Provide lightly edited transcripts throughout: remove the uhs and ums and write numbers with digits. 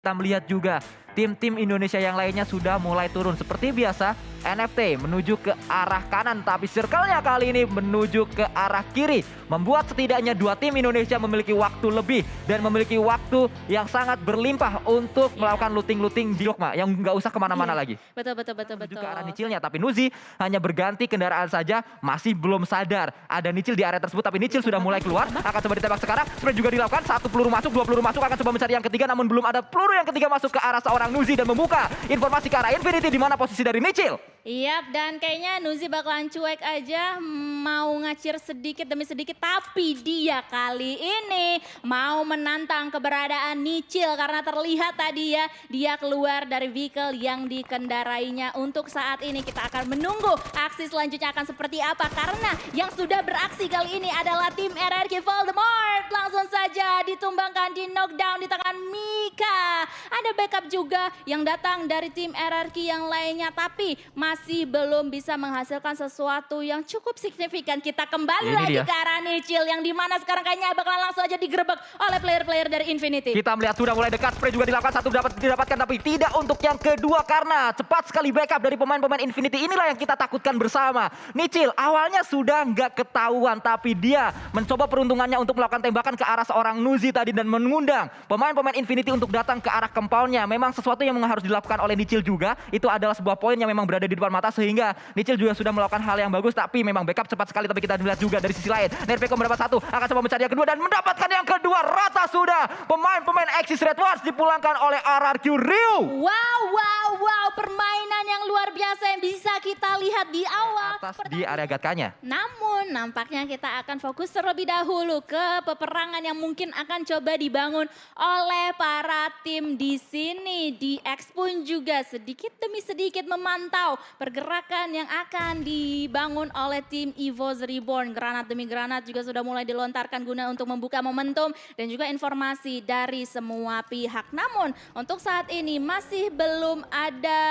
Kita melihat juga tim-tim Indonesia yang lainnya sudah mulai turun. Seperti biasa, NFT menuju ke arah kanan, tapi circle-nya kali ini menuju ke arah kiri. Membuat setidaknya dua tim Indonesia memiliki waktu lebih dan memiliki waktu yang sangat berlimpah untuk melakukan looting-looting di Dogma yang nggak usah kemana-mana lagi. Betul, betul, betul, Menuju betul. ke arah Nicilnya, tapi Nuzi hanya berganti kendaraan saja, masih belum sadar ada Nicil di area tersebut, tapi Nicil sudah mulai keluar, akan coba ditembak sekarang, sebenarnya juga dilakukan, satu peluru masuk, dua peluru masuk, akan coba mencari yang ketiga, namun belum ada peluru yang ketiga masuk ke arah seorang Nuzi dan membuka informasi ke arah Infinity di mana posisi dari Nicil. Iya, dan kayaknya Nuzi bakalan cuek aja, mau ngacir sedikit demi sedikit, tapi dia kali ini mau menantang keberadaan Nicil karena terlihat tadi ya, dia keluar dari vehicle yang dikendarainya. Untuk saat ini kita akan menunggu aksi selanjutnya akan seperti apa, karena yang sudah beraksi kali ini adalah tim RRQ Voldemort. Langsung saja ditumbangkan, di knockdown di tangan Mika. Ada backup juga yang datang dari tim RRQ yang lainnya, tapi masih belum bisa menghasilkan sesuatu yang cukup signifikan. Kita kembali Ini lagi dia. ke arah Nicil yang dimana sekarang kayaknya bakalan langsung aja digerebek oleh player-player dari Infinity. Kita melihat sudah mulai dekat, spray juga dilakukan, satu didapatkan tapi tidak untuk yang kedua karena cepat sekali backup dari pemain-pemain Infinity. Inilah yang kita takutkan bersama. Nicil awalnya sudah nggak ketahuan, tapi dia mencoba peruntungannya untuk melakukan tembakan ke arah seorang Nuzi tadi dan mengundang pemain-pemain Infinity untuk datang ke arah compoundnya. Memang sesuatu yang harus dilakukan oleh Nicil juga, itu adalah sebuah poin yang memang berada di depan mata sehingga Nicil juga sudah melakukan hal yang bagus, tapi memang backup cepat sekali. Tapi kita melihat juga dari sisi lain, Nerveko mendapat satu, akan coba mencari yang kedua dan mendapatkan yang kedua. Rata sudah pemain-pemain Axis Red Wars dipulangkan oleh RRQ Ryu. Wow, wow, wow, permainan yang luar biasa yang bisa kita lihat di awal. Atas di area gatkanya. Namun nampaknya kita akan fokus terlebih dahulu ke peperangan yang mungkin akan coba dibangun oleh para tim di sini. Di X pun juga sedikit demi sedikit memantau pergerakan yang akan dibangun oleh tim EVOS Reborn. Granat demi granat juga sudah mulai dilontarkan guna untuk membuka momentum dan juga informasi dari semua pihak. Namun untuk saat ini masih belum ada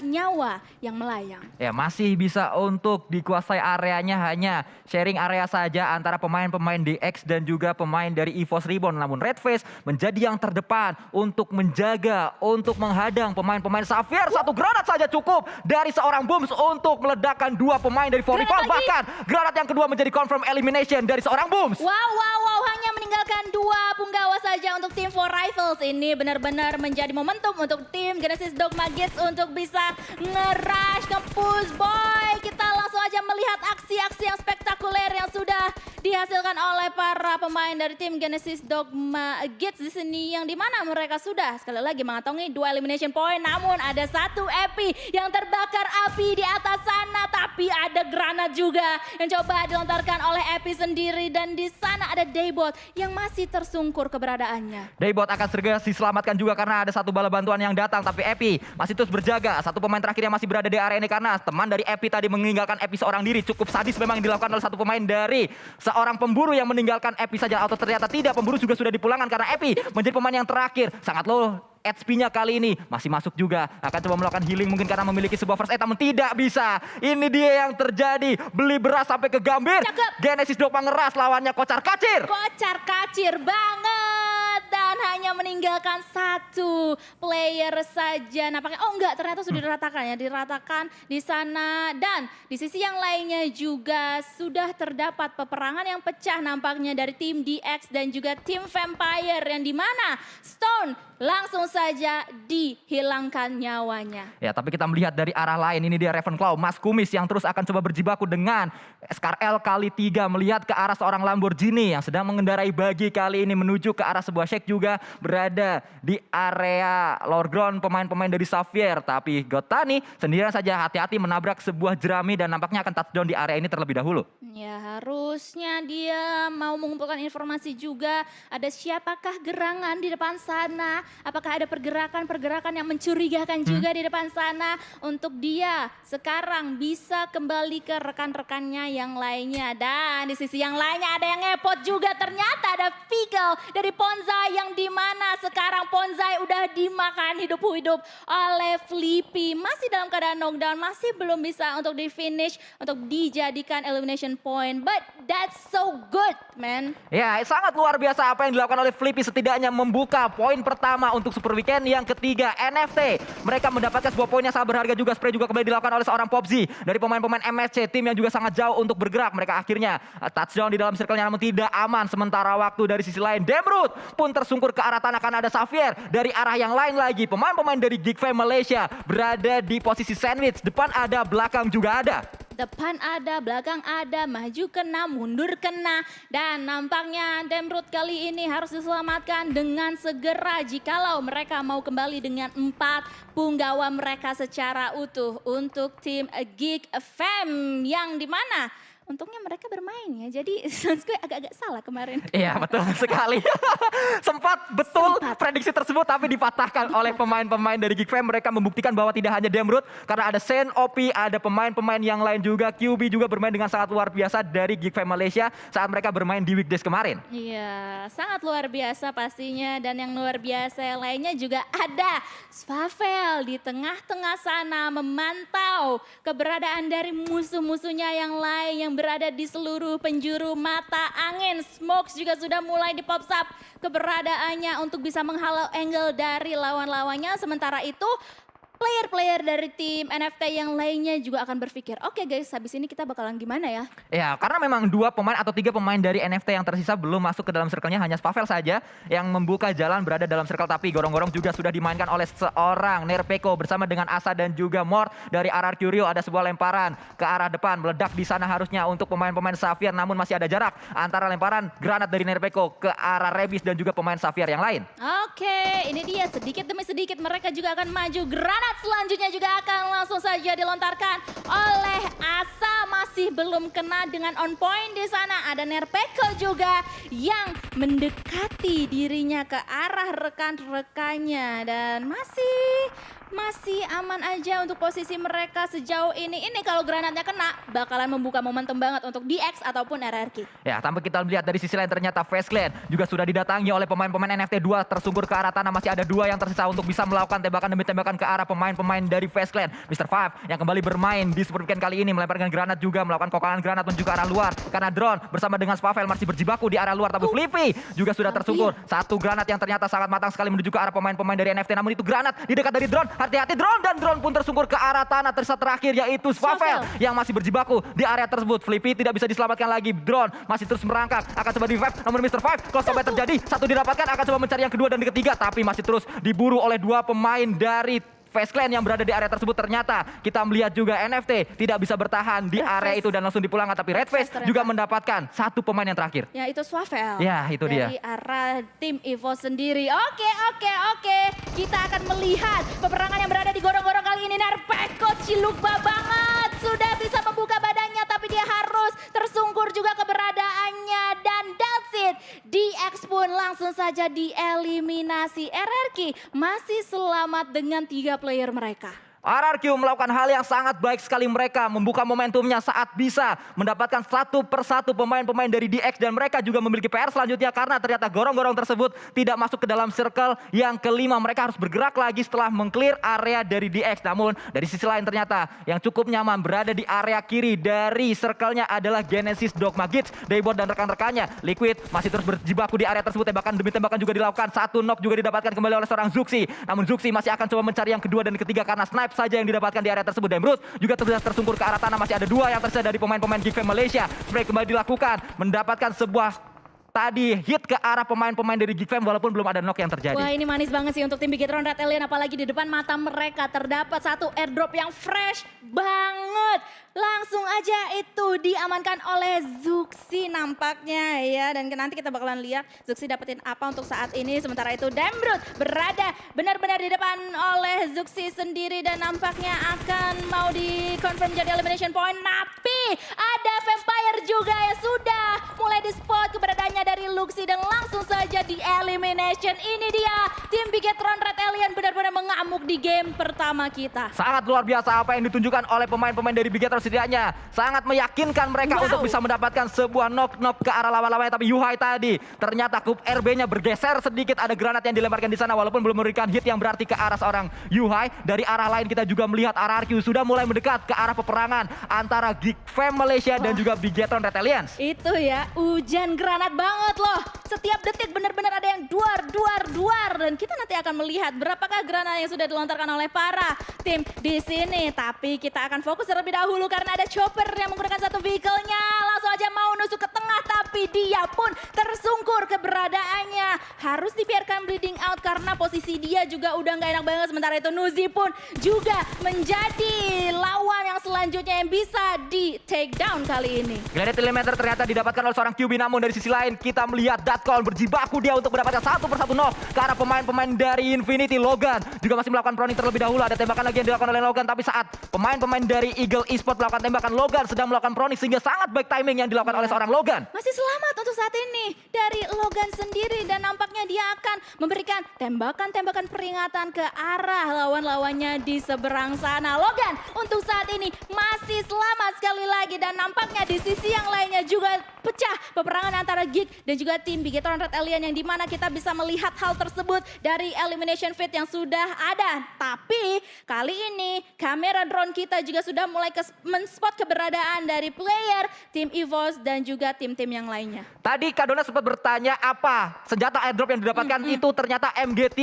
nyawa yang melayang. Ya, masih bisa untuk dikuasai areanya, hanya sharing area saja antara pemain-pemain DX dan juga pemain dari EVOS Reborn. Namun Redface menjadi yang terdepan untuk menjaga, untuk menghadang pemain-pemain Xavier. Satu granat saja cukup dari seorang Booms untuk meledakkan dua pemain dari For Rival. Bahkan granat yang kedua menjadi confirm elimination dari seorang Booms. Wow, wow, wow, hanya meninggalkan dua punggawa saja untuk tim For Rivals. Ini benar-benar menjadi momentum untuk tim Genesis Dogma Kids untuk bisa nge-rush ke push boy. Kita langsung aja melihat aksi-aksi yang spektakuler yang sudah dihasilkan oleh para pemain dari tim Genesis Dogma Kids di sini, yang dimana mereka sudah sekali lagi mengantongi dua elimination point. Namun ada satu Epi yang terbakar api di atas sana, tapi ada granat juga yang coba dilontarkan oleh Epi sendiri, dan di sana ada Daybot yang masih tersungkur keberadaannya. Daybot akan segera diselamatkan juga karena ada satu bala bantuan yang datang, tapi Epi masih terus berjaga. Satu pemain terakhir yang masih berada di area ini karena teman dari Epi tadi meninggalkan Epi seorang diri. Cukup sadis memang yang dilakukan oleh satu pemain dari seorang pemburu yang meninggalkan Epi saja, atau ternyata tidak, pemburu juga sudah dipulangkan karena Epi menjadi pemain yang terakhir. Sangat low HP-nya kali ini, masih masuk juga. Akan coba melakukan healing mungkin karena memiliki sebuah first aid, namun tidak bisa. Ini dia yang terjadi, beli beras sampai ke Gambir. Cakep. Genesis Dogma ngeras, lawannya kocar kacir. Kocar kacir banget, dan hanya meninggalkan satu player saja. Nampaknya, oh enggak, ternyata sudah diratakan ya, diratakan di sana. Dan di sisi yang lainnya juga sudah terdapat peperangan yang pecah nampaknya dari tim DX dan juga tim Vampire, yang dimana Stone langsung saja dihilangkan nyawanya. Ya, tapi kita melihat dari arah lain, ini dia Ravenclaw, Mas Kumis yang terus akan coba berjibaku dengan SKRL kali 3 melihat ke arah seorang Lamborghini yang sedang mengendarai bagi kali ini menuju ke arah sebuah Shake, juga berada di area lower ground pemain-pemain dari Xavier. Tapi Gotani sendirian saja, hati-hati menabrak sebuah jerami dan nampaknya akan touchdown di area ini terlebih dahulu. Ya, harusnya dia mau mengumpulkan informasi juga, ada siapakah gerangan di depan sana, apakah ada pergerakan-pergerakan yang mencurigakan juga di depan sana, untuk dia sekarang bisa kembali ke rekan-rekannya yang lainnya. Dan di sisi yang lainnya ada yang ngepot juga, ternyata ada Fickle dari Ponzai, yang dimana sekarang Ponzai udah dimakan hidup-hidup oleh Flippy. Masih dalam keadaan knockdown, masih belum bisa untuk di finish, untuk dijadikan elimination point. But that's so good, man. Ya, sangat luar biasa apa yang dilakukan oleh Flippy, setidaknya membuka poin pertama bersama untuk Super Weekend yang ketiga. NFT, mereka mendapatkan sebuah poin yang sangat berharga juga. Spray juga kembali dilakukan oleh seorang Popzi dari pemain-pemain MSC, tim yang juga sangat jauh untuk bergerak. Mereka akhirnya touchdown di dalam circle-nya namun tidak aman. Sementara waktu dari sisi lain, Demrut pun tersungkur ke arah tanah karena ada Xavier dari arah yang lain lagi. Pemain-pemain dari Geek Fam Malaysia berada di posisi sandwich. Depan ada, belakang juga ada. Depan ada, belakang ada, maju kena, mundur kena. Dan nampaknya Demrut kali ini harus diselamatkan dengan segera jikalau mereka mau kembali dengan 4 punggawa mereka secara utuh untuk tim Geek Fam yang dimana untungnya mereka bermain ya, jadi gue agak-agak salah kemarin. Iya betul sekali. Sempat prediksi tersebut tapi dipatahkan oleh pemain-pemain dari Geek Fam. Mereka membuktikan bahwa tidak hanya Demrut, karena ada Sen, OP, ada pemain-pemain yang lain juga. QB juga bermain dengan sangat luar biasa dari Geek Fam Malaysia saat mereka bermain di weekdays kemarin. Iya, sangat luar biasa pastinya. Dan yang luar biasa yang lainnya juga ada Svavel di tengah-tengah sana memantau keberadaan dari musuh-musuhnya yang lain yang berada di seluruh penjuru mata angin. Smokes juga sudah mulai di pops up keberadaannya untuk bisa menghalau angle dari lawan-lawannya. Sementara itu player-player dari tim NFT yang lainnya juga akan berpikir, oke guys, habis ini kita bakalan gimana ya? Ya, karena memang 2 pemain atau 3 pemain dari NFT yang tersisa belum masuk ke dalam circle-nya, hanya Svavel saja yang membuka jalan berada dalam circle. Tapi gorong-gorong juga sudah dimainkan oleh seorang Nerpeko bersama dengan Asa dan juga Mort dari RRQ Rio. Ada sebuah lemparan ke arah depan, meledak di sana harusnya untuk pemain-pemain Xavier, namun masih ada jarak antara lemparan granat dari Nerpeko ke arah Rebis dan juga pemain Xavier yang lain. Oke, ini dia sedikit demi sedikit mereka juga akan maju. Granat selanjutnya juga akan langsung saja dilontarkan oleh Asa, masih belum kena dengan on point di sana. Ada Nerpeko juga yang mendekati dirinya ke arah rekan-rekannya dan masih aman aja untuk posisi mereka sejauh ini. Ini kalau granatnya kena bakalan membuka momentum banget untuk DX ataupun RRQ. Ya, tanpa kita lihat dari sisi lain ternyata Face Clan juga sudah didatangi oleh pemain-pemain NFT. 2 tersungkur ke arah tanah, masih ada 2 yang tersisa untuk bisa melakukan tembakan demi tembakan ke arah pemain-pemain dari Face Clan. Mr. Five yang kembali bermain di Super Weekend kali ini melemparkan granat juga, melakukan kokalan granat menuju ke arah luar karena drone bersama dengan Svavel masih berjibaku di ارah luar. Tapi Flippy juga sudah tersungkur. 1 granat yang ternyata sangat matang sekali menuju ke arah pemain-pemain dari NFT, namun itu granat di dekat dari drone. Hati-hati drone, dan drone pun tersungkur ke arah tanah. Tersisa terakhir yaitu Svavel yang masih berjibaku di area tersebut. Flippy tidak bisa diselamatkan lagi. Drone masih terus merangkak, akan coba di revive, namun Mr. Five close combat terjadi. 1 didapatkan, akan coba mencari yang kedua dan ketiga, tapi masih terus diburu oleh 2 pemain dari Face Clan yang berada di area tersebut. Ternyata kita melihat juga NFT tidak bisa bertahan di area itu dan langsung dipulangkan. Tapi Red Face juga mendapatkan 1 pemain yang terakhir. Ya, itu Svavel. Ya, itu dia. Dari arah tim Evo sendiri. Oke. Kita akan melihat peperangan yang berada di gorong-gorong kali ini. Nerpeko cilukba banget. Sudah bisa membuka badannya, tapi dia harus tersungkur juga keberadaannya. Dan that's it. DX pun langsung saja dieliminasi. RRQ masih selamat dengan 3 player mereka. RRQ melakukan hal yang sangat baik sekali. Mereka membuka momentumnya saat bisa mendapatkan 1 persatu pemain-pemain dari DX. Dan mereka juga memiliki PR selanjutnya karena ternyata gorong-gorong tersebut tidak masuk ke dalam circle yang kelima. Mereka harus bergerak lagi setelah mengclear area dari DX. Namun dari sisi lain ternyata yang cukup nyaman berada di area kiri dari circle-nya adalah Genesis, Dogma Gits, Daybot dan rekan-rekannya. Liquid masih terus berjibaku di area tersebut. Tembakan demi tembakan juga dilakukan. 1 knock juga didapatkan kembali oleh seorang Zuxi. Namun Zuxi masih akan coba mencari yang kedua dan ketiga karena snipe saja yang didapatkan di area tersebut. Demrut juga terus tersungkur ke arah tanah. Masih ada 2 yang tersisa dari pemain-pemain Geek Fam Malaysia. Spray kembali dilakukan, mendapatkan sebuah tadi hit ke arah pemain-pemain dari Geek Fam walaupun belum ada knock yang terjadi. Wah, ini manis banget sih untuk tim Bigetron Red Alien, apalagi di depan mata mereka terdapat 1 airdrop yang fresh banget. Langsung aja itu diamankan oleh Zuxi nampaknya ya. Dan nanti kita bakalan lihat Zuxi dapetin apa untuk saat ini. Sementara itu Demrut berada benar-benar di depan oleh Zuxi sendiri. Dan nampaknya akan mau di-confirm jadi elimination point. Tapi ada Vampire juga yang sudah mulai di-spot keberadaannya dari Luxi. Dan langsung saja di elimination. Ini dia tim Bigetron Red Alien benar-benar mengamuk di game pertama kita. Sangat luar biasa apa yang ditunjukkan oleh pemain-pemain dari Bigetron. Setidaknya sangat meyakinkan mereka untuk bisa mendapatkan sebuah knock-knock ke arah lawan-lawannya. Tapi Yuhai tadi ternyata klub RB-nya bergeser sedikit. Ada granat yang dilemparkan di sana walaupun belum memberikan hit yang berarti ke arah seorang Yuhai. Dari arah lain kita juga melihat RRQ sudah mulai mendekat ke arah peperangan antara Geek Fam Malaysia dan juga Big Bigetron Red Alliance. Itu ya, hujan granat banget loh. Setiap detik benar-benar ada yang duar. Dan kita nanti akan melihat berapakah granat yang sudah dilontarkan oleh para tim di sini. Tapi kita akan fokus terlebih dahulu karena ada chopper yang menggunakan satu vehicle-nya. Langsung aja mau nusuk ke tengah, tapi dia pun tersungkur keberadaannya. Harus dibiarkan bleeding out karena posisi dia juga udah nggak enak banget. Sementara itu Nuzi pun juga menjadi lawan yang selanjutnya yang bisa di take down kali ini. Granite Elementor ternyata didapatkan oleh seorang QB, namun dari sisi lain kita melihat Datcon berjibaku dia untuk mendapatkan satu persatu knock ke arah pemain-pemain dari Infinity. Logan juga masih melakukan proning terlebih dahulu. Ada tembakan lagi yang dilakukan oleh Logan, tapi saat pemain-pemain dari Eagle Esports melakukan tembakan, Logan sedang melakukan proning sehingga sangat baik timing yang dilakukan oleh seorang Logan. Masih selamat untuk saat ini dari Logan sendiri dan nampaknya dia akan memberikan tembakan-tembakan peringatan ke arah lawan-lawannya di seberang sana. Logan untuk saat ini masih selamat sekali lagi dan nampaknya di sisi yang lainnya juga pecah peperangan antara Geek dan juga tim Bigetron Red Alliance, yang dimana kita bisa melihat hal tersebut dari elimination feed yang sudah ada. Tapi kali ini kamera drone kita juga sudah mulai men-spot keberadaan dari player tim EVOS dan juga tim-tim yang lainnya. Tadi Kadona sempat bertanya apa senjata airdrop yang didapatkan itu ternyata MG3.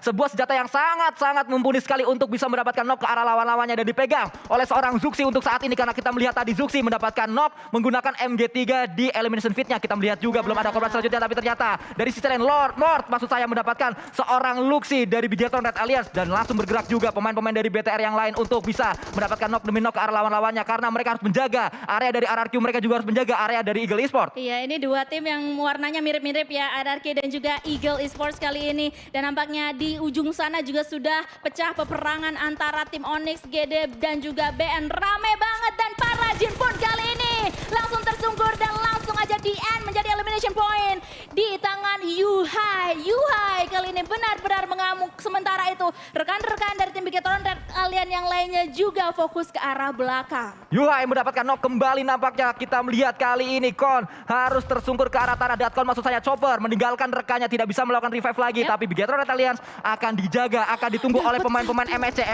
Sebuah senjata yang sangat-sangat mumpuni sekali untuk bisa mendapatkan knock ke arah lawan-lawannya dan dipegang oleh seorang Zuxi untuk saat ini. Karena kita melihat tadi Zuxi mendapatkan knock menggunakan MG3 di elimination feed-nya. Kita melihat juga belum ada korban selanjutnya, tapi ternyata dari sisi lain Lord maksud saya mendapatkan seorang Luxi dari Bigetron Red Alliance dan langsung bergerak juga pemain-pemain dari BTR yang lain untuk bisa mendapatkan knock demi knock ke arah lawan-lawannya karena mereka harus menjaga area dari RRQ, mereka juga harus menjaga area dari Eagle Esports. Iya, ini dua tim yang warnanya mirip-mirip ya, RRQ dan juga Eagle Esports kali ini. Dan nampaknya di ujung sana juga sudah pecah peperangan antara tim Onyx, GD dan juga BN. Rame banget dan para Jin pun kali ini langsung tersungkur dan langsung aja di end menjadi elimination point di tangan Yuhai. Yuhai kali ini benar-benar mengamuk. Sementara itu rekan-rekan dari tim Bigetron Red Alliance yang lainnya juga fokus ke arah belakang. Yuhai mendapatkan knock kembali nampaknya. Kita melihat kali ini Kon harus tersungkur ke arah tanah. Datcon maksud saya Chopper meninggalkan rekannya, tidak bisa melakukan revive lagi. Tapi Bigetron Red Alliance akan dijaga, akan ditunggu oleh pemain-pemain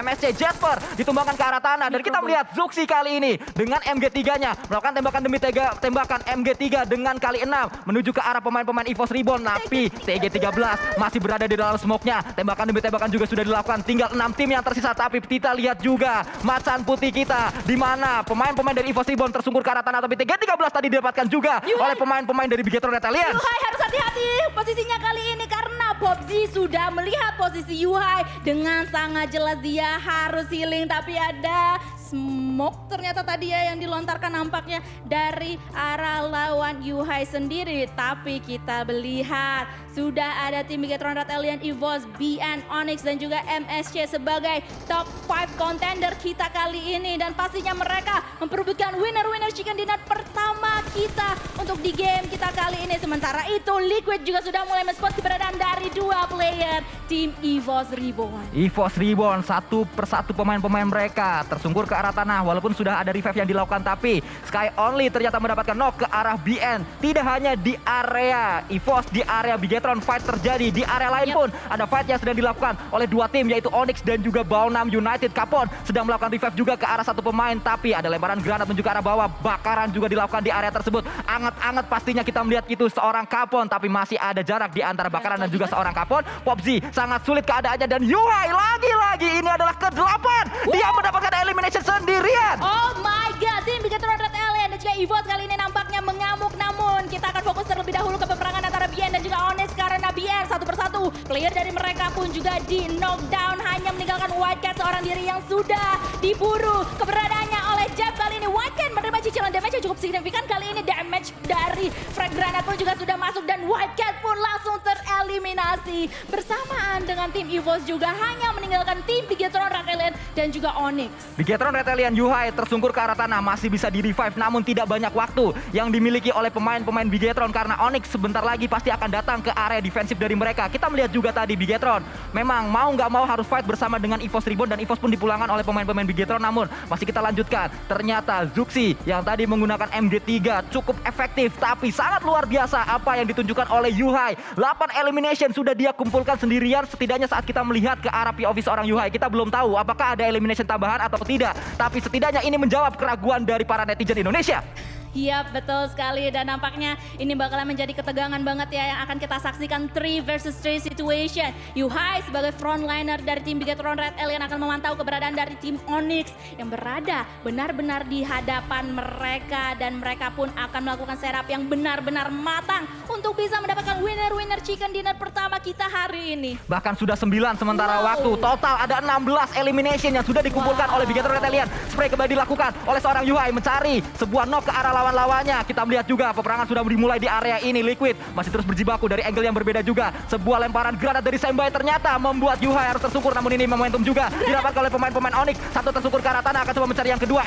MSC. Jasper ditumbangkan ke arah tanah dan kita melihat Zuxi kali ini dengan MG3-nya melakukan tembakan demi tembakan. MG3 dengan kali 6 menuju ke arah pemain-pemain EVOS Reborn, tapi TG13 masih berada di dalam smoke-nya. Tembakan demi tembakan juga sudah dilakukan. Tinggal 6 tim yang tersisa, tapi kita lihat juga macan putih kita di mana pemain-pemain dari EVOS Reborn tersungkur ke arah tanah, tapi TG13 tadi didapatkan juga oleh pemain-pemain dari Bigetron Red Alliance. Yuhai harus hati-hati posisinya kali ini karena Popzi sudah melihat posisi Yuhai dengan sangat jelas. Dia harus healing, tapi ada smoke ternyata tadi ya yang dilontarkan nampaknya dari arah lawan Yuhai sendiri. Tapi kita melihat sudah ada tim Bigetron Red Alliance, EVOS, BN, Onyx dan juga MSC sebagai top 5 contender kita kali ini. Dan pastinya mereka memperebutkan winner chicken dinner pertama kita untuk di game kita kali ini. Sementara itu Liquid juga sudah mulai men-spot keberadaan dari dua player tim EVOS Reborn. EVOS Reborn satu persatu pemain-pemain mereka tersungkur ke arah tanah walaupun sudah ada revive yang dilakukan, tapi Sky Only ternyata mendapatkan knock ke arah BN. Tidak hanya di area EVOS, di area Bigetron fight terjadi, di area lain pun ada fight yang sedang dilakukan oleh dua tim yaitu Onyx dan juga Baonam United. Kapon sedang melakukan revive juga ke arah satu pemain, tapi ada lemparan granat menuju ke arah bawah. Bakaran juga dilakukan di area tersebut. Anget-anget pastinya kita melihat itu seorang Kapon, tapi masih ada jarak di antara Bakaran dan juga seorang Kapon. Popzi sangat sulit keadaannya dan Yuhai lagi-lagi ini adalah ke-8. Dia mendapatkan elimination sendirian. Oh my god, tim Bigetron Red Alliance dan juga EVOS kali ini nampaknya mengamuk. Namun kita akan fokus terlebih dahulu ke peperangan antara BN dan juga Onyx karena BN satu persatu player dari mereka pun juga di knockdown, hanya meninggalkan White Cat seorang diri yang sudah diburu keberadaannya oleh Jab. Kali ini White Cat menerima cicilan damage yang cukup signifikan. Kali ini damage dari frag granat pun juga sudah masuk dan White Cat pun langsung tereliminasi. Bersamaan dengan tim EVOS juga hanya meninggalkan tim Bigetron Red Alliance dan juga Onyx. Bigetron Red Alliance Yuhai tersungkur ke arah tanah, masih bisa di revive namun tidak banyak waktu yang dimiliki oleh pemain-pemain Bigetron karena Onyx sebentar lagi pasti akan datang ke area defensif dari mereka. Kita melihat juga tadi Bigetron memang mau nggak mau harus fight bersama dengan EVOS Reborn dan EVOS pun dipulangkan oleh pemain-pemain Bigetron. Namun masih kita lanjutkan, ternyata Zuxi yang tadi menggunakan MG3 cukup efektif, tapi sangat luar biasa apa yang ditunjukkan oleh Yuhai. 8 elimination sudah dia kumpulkan sendirian. Setidaknya saat kita melihat ke arah POV seorang Yuhai, kita belum tahu apakah ada elimination tambahan atau tidak, tapi setidaknya ini menjawab keraguan dari para netizen Indonesia. Iya betul sekali dan nampaknya ini bakalan menjadi ketegangan banget ya yang akan kita saksikan 3 versus 3 situation. Yuhai sebagai frontliner dari tim Bigetron Red Alien akan memantau keberadaan dari tim Onyx yang berada benar-benar di hadapan mereka dan mereka pun akan melakukan setup yang benar-benar matang untuk bisa mendapatkan winner chicken dinner pertama kita hari ini. Bahkan sudah 9 sementara Wow. waktu. Total ada 16 elimination yang sudah dikumpulkan oleh Bigetron Red Alien. Spray kembali dilakukan oleh seorang Yuhai mencari sebuah knock ke arah lawan-lawannya. Kita melihat juga peperangan sudah dimulai di area ini. Liquid masih terus berjibaku dari angle yang berbeda juga. Sebuah lemparan granat dari Sembai ternyata membuat Yuhai harus tersungkur. Namun ini momentum juga didapatkan oleh pemain-pemain Onyx. Satu tersungkur ke arah tanah akan coba mencari yang kedua.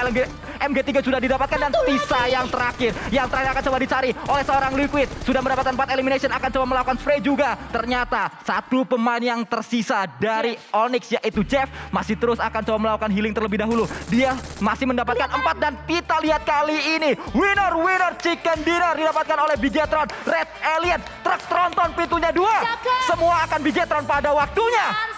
MG3 sudah didapatkan dan sisa yang terakhir. Yang terakhir akan coba dicari oleh seorang Liquid. Sudah mendapatkan 4 elimination, akan coba melakukan spray juga. Ternyata satu pemain yang tersisa dari Onyx yaitu Jeff masih terus akan coba melakukan healing terlebih dahulu. Dia masih mendapatkan 4 dan kita lihat kali ini winner chicken dinner didapatkan oleh Bigetron Red Alien. Truk tronton pintunya 2. Semua akan Bigetron pada waktunya.